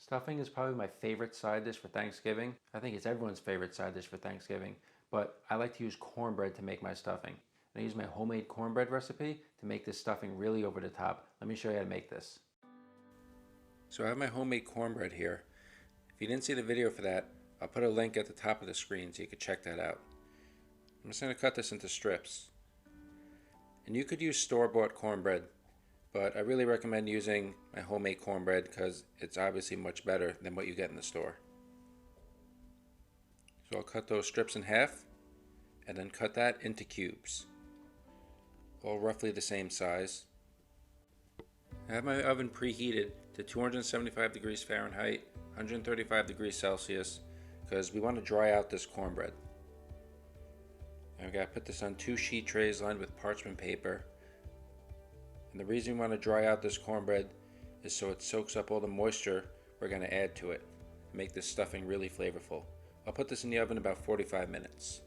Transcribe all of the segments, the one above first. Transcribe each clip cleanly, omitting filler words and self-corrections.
Stuffing is probably my favorite side dish for Thanksgiving. I think it's everyone's favorite side dish for Thanksgiving, but I like to use cornbread to make my stuffing. And I use my homemade cornbread recipe to make this stuffing really over the top. Let me show you how to make this. So I have my homemade cornbread here. If you didn't see the video for that, I'll put a link at the top of the screen so you can check that out. I'm just going to cut this into strips. And you could use store-bought cornbread, but I really recommend using my homemade cornbread because it's obviously much better than what you get in the store. So I'll cut those strips in half and then cut that into cubes, all roughly the same size. I have my oven preheated to 275 degrees Fahrenheit, 135 degrees Celsius, because we want to dry out this cornbread. I've got to put this on 2 sheet trays lined with parchment paper. And the reason we want to dry out this cornbread is so it soaks up all the moisture we're going to add to it and make this stuffing really flavorful. I'll put this in the oven about 45 minutes.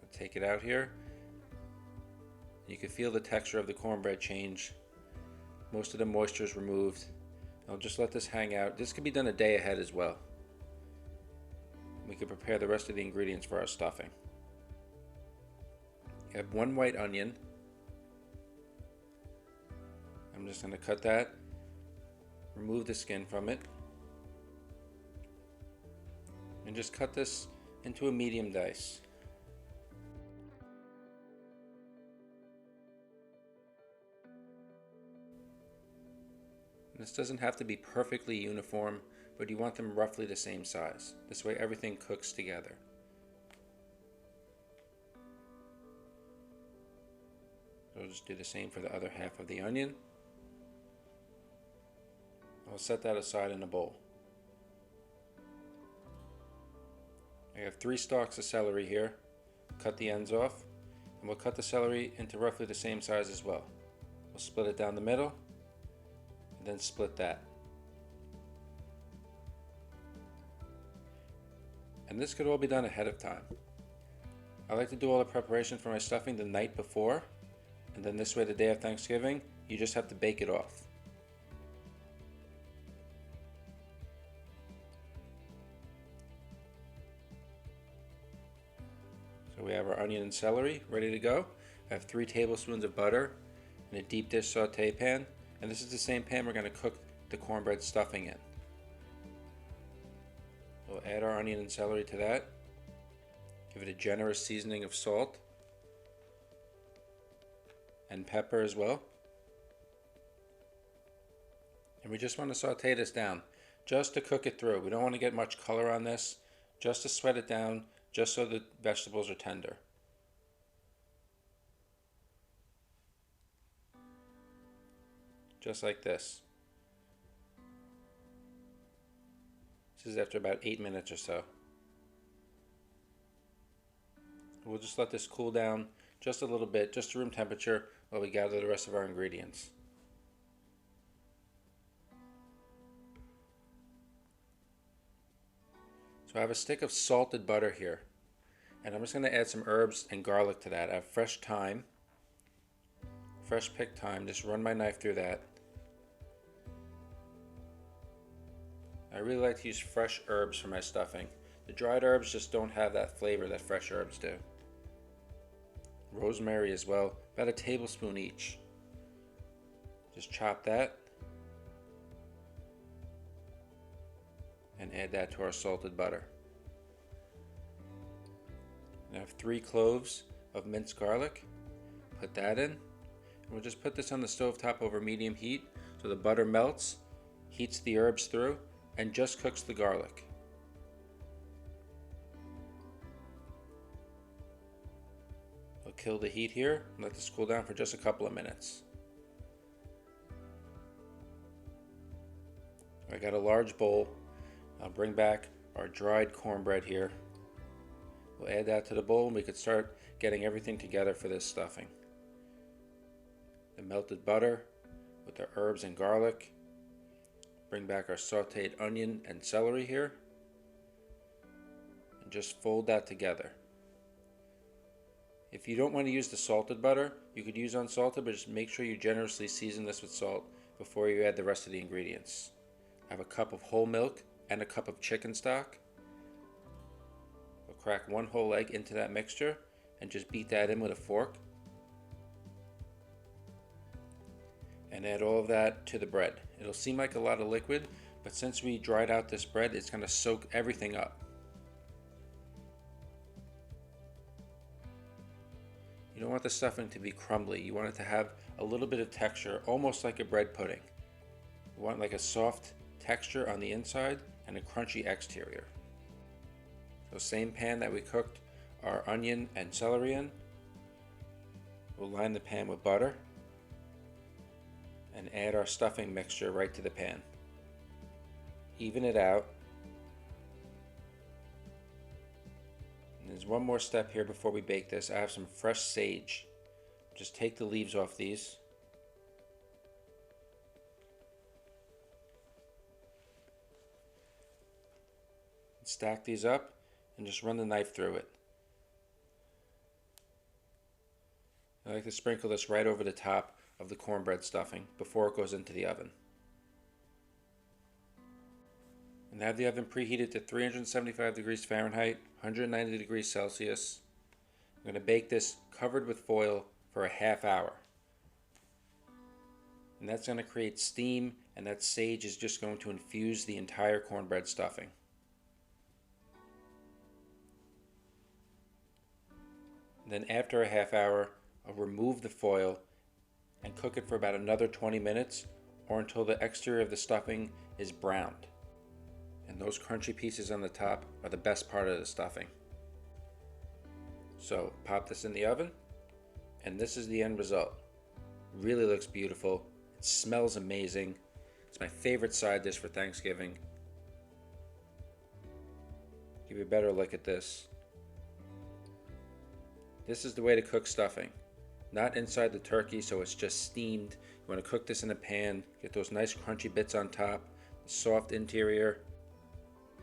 I'll take it out here. You can feel the texture of the cornbread change. Most of the moisture is removed. I'll just let this hang out. This could be done a day ahead as well. We can prepare the rest of the ingredients for our stuffing. I have 1 white onion. I'm just going to cut that, remove the skin from it, and just cut this into a medium dice. And this doesn't have to be perfectly uniform, but you want them roughly the same size. This way everything cooks together. So I'll just do the same for the other half of the onion. I'll set that aside in a bowl. I have 3 stalks of celery here. Cut the ends off, and we'll cut the celery into roughly the same size as well. We'll split it down the middle, and then split that. And this could all be done ahead of time. I like to do all the preparation for my stuffing the night before, and then this way the day of Thanksgiving, you just have to bake it off. So we have our onion and celery ready to go. I have 3 tablespoons of butter in a deep dish saute pan, and this is the same pan we're going to cook the cornbread stuffing in. We'll add our onion and celery to that. Give it a generous seasoning of salt and pepper as well. And we just want to saute this down, just to cook it through. We don't want to get much color on this, just to sweat it down, just so the vegetables are tender. Just like this. This is after about 8 minutes or so. We'll just let this cool down just a little bit, just to room temperature, while we gather the rest of our ingredients. So I have a stick of salted butter here, and I'm just going to add some herbs and garlic to that. I have fresh thyme, fresh picked thyme. Just run my knife through that. I really like to use fresh herbs for my stuffing. The dried herbs just don't have that flavor that fresh herbs do. Rosemary as well, about a tablespoon each. Just chop that and add that to our salted butter. And I have 3 cloves of minced garlic. Put that in. And we'll just put this on the stove top over medium heat so the butter melts, heats the herbs through, and just cooks the garlic. I'll kill the heat here and let this cool down for just a couple of minutes. I got a large bowl. I'll bring back our dried cornbread here. We'll add that to the bowl and we could start getting everything together for this stuffing. The melted butter with the herbs and garlic. Bring back our sauteed onion and celery here. And just fold that together. If you don't want to use the salted butter, you could use unsalted, but just make sure you generously season this with salt before you add the rest of the ingredients. I have a cup of whole milk and a cup of chicken stock. I'll crack 1 whole egg into that mixture and just beat that in with a fork. And add all of that to the bread. It'll seem like a lot of liquid, but since we dried out this bread, it's going to soak everything up. You don't want the stuffing to be crumbly. You want it to have a little bit of texture, almost like a bread pudding. You want like a soft texture on the inside and a crunchy exterior. So same pan that we cooked our onion and celery in, we'll line the pan with butter and add our stuffing mixture right to the pan. Even it out. And there's one more step here before we bake this. I have some fresh sage. Just take the leaves off these. Stack these up and just run the knife through it. I like to sprinkle this right over the top of the cornbread stuffing before it goes into the oven. And have the oven preheated to 375 degrees Fahrenheit, 190 degrees Celsius. I'm going to bake this covered with foil for a half hour. And that's going to create steam, and that sage is just going to infuse the entire cornbread stuffing. And then after a half hour, I'll remove the foil and cook it for about another 20 minutes or until the exterior of the stuffing is browned. And those crunchy pieces on the top are the best part of the stuffing. So pop this in the oven, and this is the end result. Really looks beautiful. It smells amazing. It's my favorite side dish for Thanksgiving. Give you a better look at this. This is the way to cook stuffing. Not inside the turkey, so it's just steamed. You want to cook this in a pan, get those nice crunchy bits on top, the soft interior,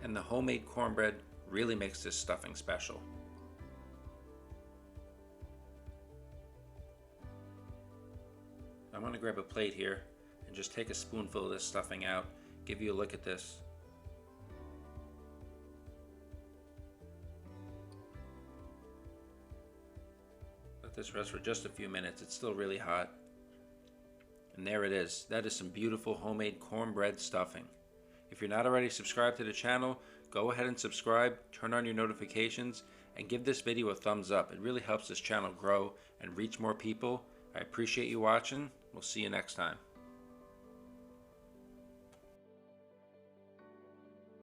and the homemade cornbread really makes this stuffing special. I'm going to grab a plate here and just take a spoonful of this stuffing out, give you a look at this. Let this rest for just a few minutes. It's still really hot. And there it is. That is some beautiful homemade cornbread stuffing. If you're not already subscribed to the channel, go ahead and subscribe, turn on your notifications, and give this video a thumbs up. It really helps this channel grow and reach more people. I appreciate you watching. We'll see you next time.